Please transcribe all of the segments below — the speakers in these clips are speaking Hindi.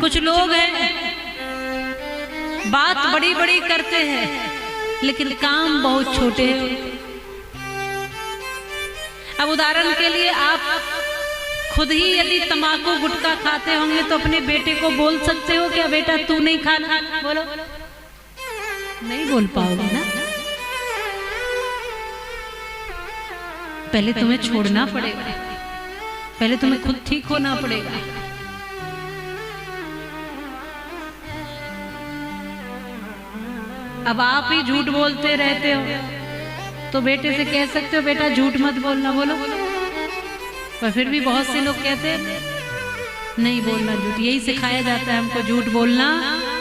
कुछ लोग हैं बात बड़ी बड़ी करते हैं लेकिन काम बहुत छोटे हैं। अब उदाहरण के लिए आप खुद ही यदि तंबाकू गुटखा खाते होंगे तो अपने बेटे को बोल सकते हो क्या बेटा तू नहीं खाना? बोलो, नहीं बोल पाओगे ना। पहले तुम्हें छोड़ना पड़ेगा, पहले तुम्हें खुद ठीक होना पड़ेगा। अब आप ही झूठ बोलते रहते हो तो बेटे से कह सकते हो बेटा झूठ मत बोलना, बोलो। पर फिर भी बहुत से लोग कहते हैं नहीं बोलना झूठ, यही सिखाया जाता है हमको, झूठ बोलना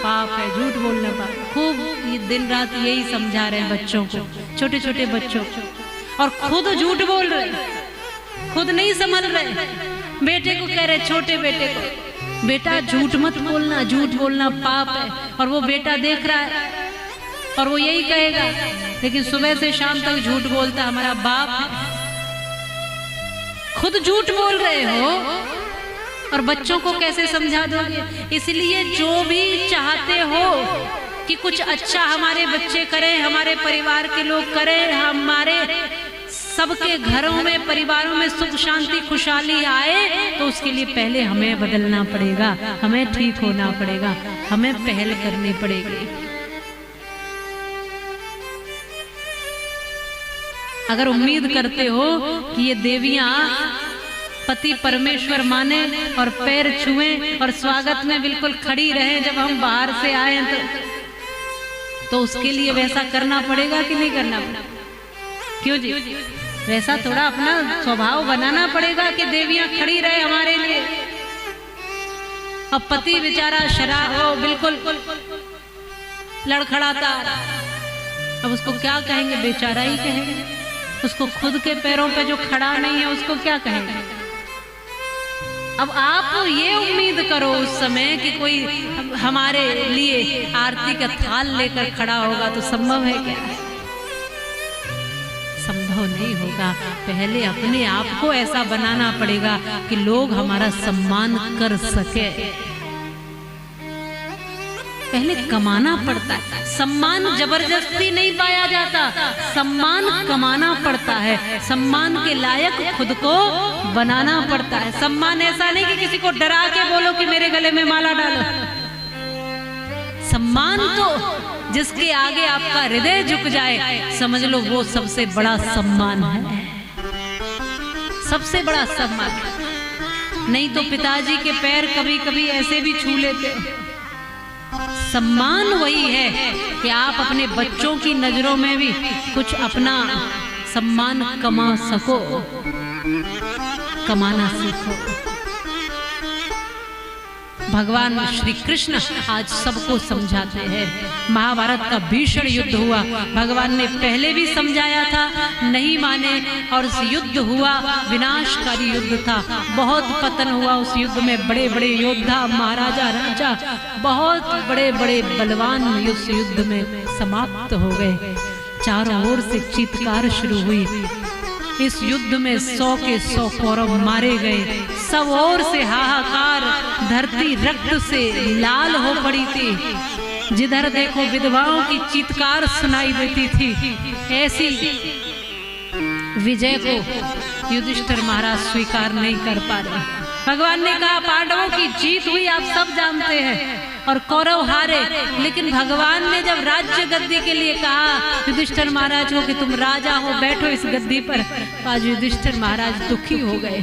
पाप है, झूठ बोलना पाप। खूब ये दिन रात यही समझा रहे हैं बच्चों को, छोटे छोटे बच्चों को, और खुद झूठ बोल रहे, खुद नहीं संभल रहे। बेटे को कह रहे, छोटे बेटे को, बेटा झूठ मत बोलना, झूठ बोलना पाप है। और वो बेटा देख रहा है और वो यही कहेगा, लेकिन सुबह से शाम तक झूठ बोलता हमारा बाप है। खुद झूठ बोल रहे हो और बच्चों को कैसे समझा दोगे? इसलिए जो भी चाहते हो कि कुछ अच्छा हमारे बच्चे करें, हमारे परिवार के लोग करें, हमारे सबके घरों में परिवारों में सुख शांति खुशहाली आए, तो उसके लिए पहले हमें बदलना पड़ेगा, हमें ठीक होना पड़ेगा, हमें पहल करनी पड़ेगी। अगर उम्मीद करते हो कि ये देवियां पति परमेश्वर माने और पैर छुएं और स्वागत में बिल्कुल खड़ी रहें जब हम बाहर से आए, तो उसके लिए वैसा करना पड़ेगा कि नहीं करना पड़ेगा? क्यों जी? वैसा थोड़ा अपना स्वभाव बनाना पड़ेगा कि देवियां खड़ी रहे हमारे लिए। अब पति बेचारा शराब हो बिल्कुल लड़खड़ाता, अब उसको क्या कहेंगे? बेचारा ही कहेंगे। उसको खुद के पैरों पे जो खड़ा नहीं है उसको क्या कहेंगे? अब आप ये उम्मीद करो उस समय कि कोई हमारे लिए आरती का थाल लेकर खड़ा होगा, तो संभव है क्या? संभव नहीं होगा। पहले अपने आप को ऐसा बनाना पड़ेगा कि लोग हमारा सम्मान कर सके। पहले कमाना पड़ता है, सम्मान जबरदस्ती नहीं पाया जाता, सम्मान कमाना पड़ता है, सम्मान के लायक खुद को बनाना पड़ता है। सम्मान ऐसा नहीं कि किसी को डरा के बोलो कि मेरे गले में माला डालो। सम्मान तो जिसके आगे आपका हृदय झुक जाए, समझ लो वो सबसे बड़ा सम्मान है, सबसे बड़ा सम्मान। नहीं तो पिताजी के पैर कभी कभी ऐसे भी छू लेते। सम्मान वही है कि आप अपने बच्चों की नजरों में भी कुछ अपना सम्मान कमा सको, कमाना सीखो। भगवान श्री कृष्ण आज सबको समझाते हैं। महाभारत का भीषण युद्ध हुआ, भगवान ने पहले भी समझाया था, नहीं माने, और उस युद्ध हुआ, विनाशकारी युद्ध था, बहुत पतन हुआ उस युद्ध में। बड़े बड़े योद्धा, महाराजा, राजा, बहुत बड़े बड़े बलवान उस युद्ध में समाप्त हो गए। चारों ओर से चीत्कार शुरू हुई। इस युद्ध में 100 के 100 कौरव मारे गए। सब ओर से हाहाकार, धरती रक्त से लाल हो पड़ी थी। जिधर देखो विधवाओं की चीत्कार सुनाई देती थी। ऐसी विजय को युधिष्ठिर महाराज स्वीकार नहीं कर पा रहे। भगवान ने कहा पांडवों की जीत हुई, आप सब जानते हैं, और कौरव हारे। लेकिन भगवान ने जब राज्य गद्दी के लिए कहा युधिष्ठिर महाराज को कि तुम राजा हो, बैठो इस गद्दी पर, आज युधिष्ठिर महाराज दुखी हो गए।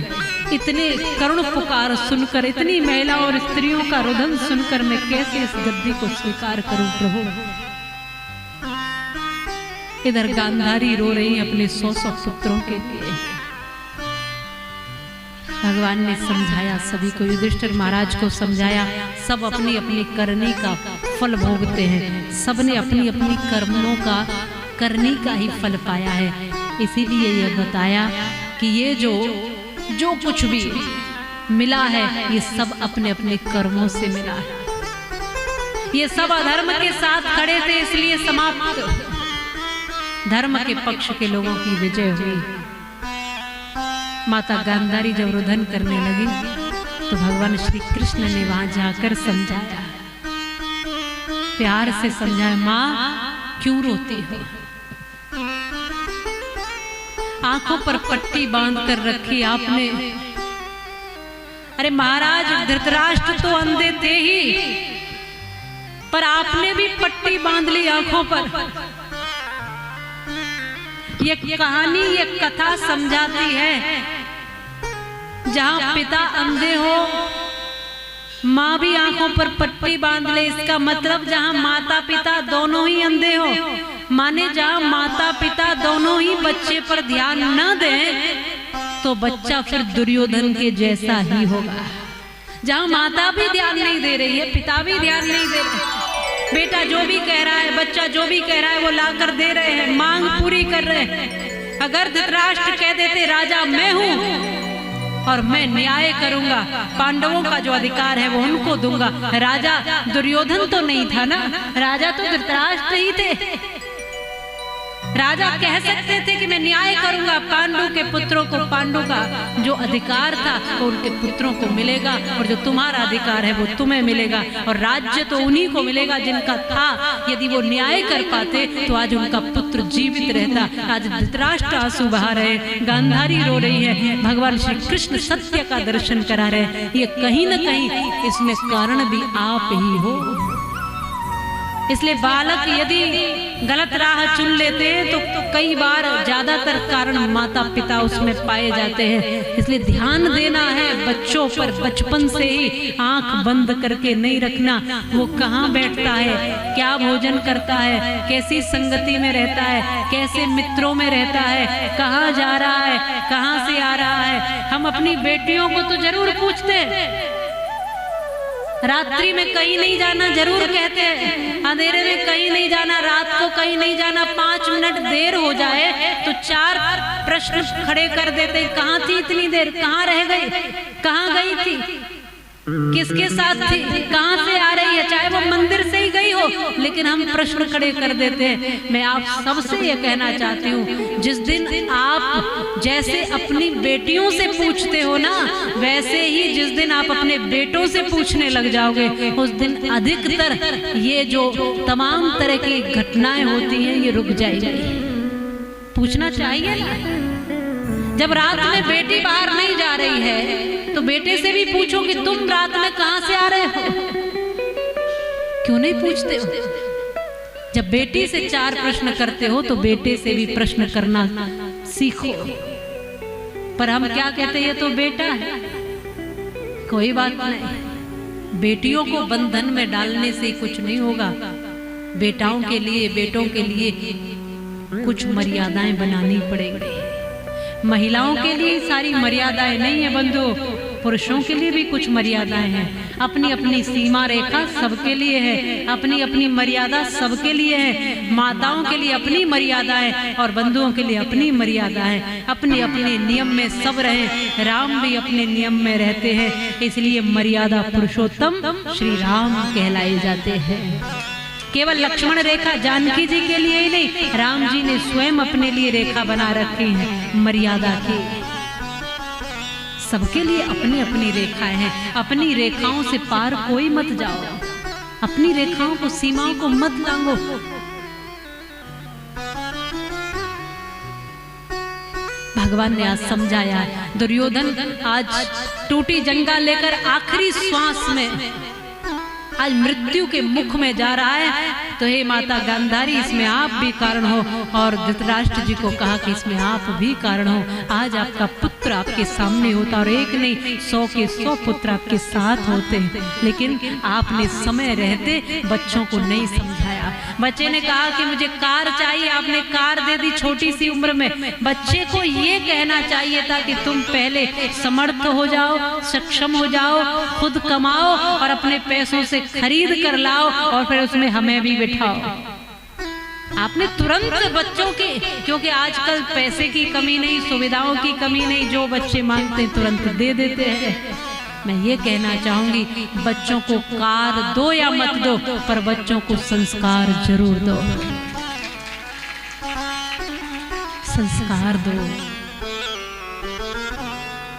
इतने करुण पुकार सुनकर, इतनी महिलाओं और स्त्रियों का रुदन सुनकर मैं कैसे इस गद्दी को स्वीकार करूं प्रभु। इधर गांधारी रो रही अपने 100 पुत्रों के लिए। भगवान ने समझाया सभी को, युधिष्ठिर महाराज को समझाया। सब अपनी अपनी करनी का फल भोगते हैं, सबने अपनी अपनी कर्मों का करनी का ही फल पाया है। इसीलिए यह बताया कि ये जो कुछ भी मिला है, ये सब अपने अपने कर्मों से मिला है। ये सब अधर्म के साथ खड़े थे, इसलिए समाप्त। धर्म के पक्ष के लोगों की विजय हुई। माता गांधारी जब रुदन करने लगी तो भगवान श्री कृष्ण ने वहां जाकर समझाया, प्यार से समझाया, माँ क्यों रोती हो? आंखों पर पट्टी बांध कर रखी आपने। अरे महाराज, धृतराष्ट्र तो अंधे थे ही, पर आपने भी पट्टी बांध ली आंखों पर। ये कहानी, ये कथा समझाती है, जहां पिता अंधे हो, माँ भी आंखों पर पट्टी बांध ले। इसका मतलब जहां माता पिता दोनों ही अंधे हो, माने जहां माता पिता दोनों ही बच्चे पर ध्यान न दें, तो बच्चा फिर दुर्योधन के जैसा ही होगा। जहां माता भी ध्यान नहीं दे रही है, पिता भी ध्यान नहीं दे रहे, बेटा जो भी कह रहा है, बच्चा जो भी कह रहा है वो लाकर दे रहे हैं, मांग पूरी कर रहे हैं। अगर धृतराष्ट्र कह देते राजा मैं हूं और मैं न्याय करूंगा, पांडवों का जो अधिकार है वो उनको दूंगा, राजा दुर्योधन तो नहीं था ना, राजा तो धृतराष्ट्र ही थे। राजा कह सकते थे कि मैं न्याय करूंगा, पांडु के पुत्रों को, पांडु का जो अधिकार था वो उनके पुत्रों को मिलेगा, और जो तुम्हारा अधिकार है वो तुम्हें मिलेगा, और राज्य तो उन्हीं को मिलेगा जिनका था। यदि वो न्याय कर पाते तो आज उनका पुत्र जीवित रहता। आज धृतराष्ट्र आंसू बहा रहे, गांधारी रो रही है, भगवान श्री कृष्ण सत्य का दर्शन करा रहे। ये कहीं न कहीं इसमें कारण भी आप ही हो। इसलिए बालक यदि गलत राह चुन लेते हैं तो कई बार ज्यादातर कारण माता पिता उसमें पाए जाते हैं। इसलिए ध्यान देना है बच्चों पर, बचपन से ही आंख बंद करके नहीं रखना। वो कहाँ बैठता है, क्या भोजन करता है, कैसी संगति में रहता है, कैसे मित्रों में रहता है, कहाँ जा रहा है, कहाँ से आ रहा है। हम अपनी बेटियों को तो जरूर पूछते हैं, रात्रि में कहीं नहीं जाना जरूर कहते हैं, अंधेरे में कहीं नहीं जाना, रात को कहीं नहीं जाना। 5 मिनट देर हो जाए तो 4 प्रश्न खड़े कर देते, कहाँ थी इतनी देर, कहाँ रह गई, कहाँ गई थी, किसके साथ थी, कहाँ से आ रही है, चाहे वो मंदिर से ही गई हो, लेकिन हम प्रश्न खड़े कर देते हैं। मैं आप सबसे ये कहना चाहती हूँ, जिस दिन आप जैसे अपनी बेटियों से पूछते हो ना, वैसे ही जिस दिन आप अपने बेटों से पूछने लग जाओगे, उस दिन अधिकतर ये जो तमाम तरह की घटनाएं होती हैं ये रुक जाएगी। पूछना चाहिए ना। जब रात में बेटी बाहर नहीं जा रही है तो बेटे से भी पूछो कि तुम रात में कहां से आ रहे हो, क्यों नहीं पूछते हो? जब बेटी से 4 प्रश्न करते हो तो बेटे से भी प्रश्न करना सीखो। पर हम क्या कहते हैं, ये तो बेटा है, कोई बात नहीं। बेटियों को बंधन में डालने से कुछ नहीं होगा। बेटाओं के लिए, बेटों के लिए कुछ मर्यादाएं बनानी पड़ेगी। महिलाओं के लिए सारी मर्यादाएं नहीं है बंधु, पुरुषों के लिए भी कुछ मर्यादाएं हैं। अपनी अपनी सीमा रेखा सबके लिए है, अपनी अपनी मर्यादा सबके लिए है। माताओं के लिए अपनी मर्यादा है और बंधुओं के लिए अपनी मर्यादा है। अपने अपने नियम में सब रहे। राम भी अपने नियम में रहते हैं, इसलिए मर्यादा पुरुषोत्तम श्री राम कहलाए जाते हैं। केवल लक्ष्मण रेखा जानकी जी के लिए ही नहीं, राम जी ने स्वयं अपने लिए रेखा बना रखी है मर्यादा की। सबके लिए अपनी अपनी रेखाएं हैं। अपनी रेखाओं से पार कोई मत जाओ, अपनी रेखाओं को, सीमाओं को मत लांघो। भगवान ने आज समझाया है। दुर्योधन आज टूटी जंगा लेकर आखिरी श्वास में आज मृत्यु के मुख में जा रहा है, तो हे माता गांधारी, इसमें आप भी कारण हो। और धृतराष्ट्र जी को कहा कि इसमें आप भी कारण हो। आज आपका पुत्र आपके सामने होता, और एक नहीं 100 के 100 पुत्र आपके साथ होते, लेकिन आपने समय रहते बच्चों को नहीं समझाया। बच्चे ने कहा कि मुझे कार चाहिए, आपने कार दे दी छोटी सी उम्र में। बच्चे को ये कहना चाहिए था कि तुम पहले समर्थ हो जाओ, सक्षम हो जाओ, खुद कमाओ और अपने पैसों से खरीद कर लाओ, और फिर उसमें हमें भी बिठाओ। आपने तुरंत बच्चों के, क्योंकि आजकल पैसे की कमी नहीं, सुविधाओं की कमी नहीं, जो बच्चे मांगते तुरंत दे देते हैं। मैं ये कहना चाहूंगी, बच्चों को कार दो या मत दो, पर बच्चों को संस्कार जरूर दो। संस्कार दो।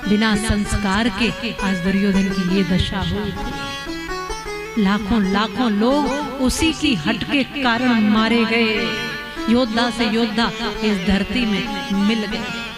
बिना संस्कार के आज दुर्योधन की ये दशा हुई थी। लाखों लाखों लोग उसी की हट के कारण मारे गए। योद्धा से योद्धा इस धरती में मिल गए।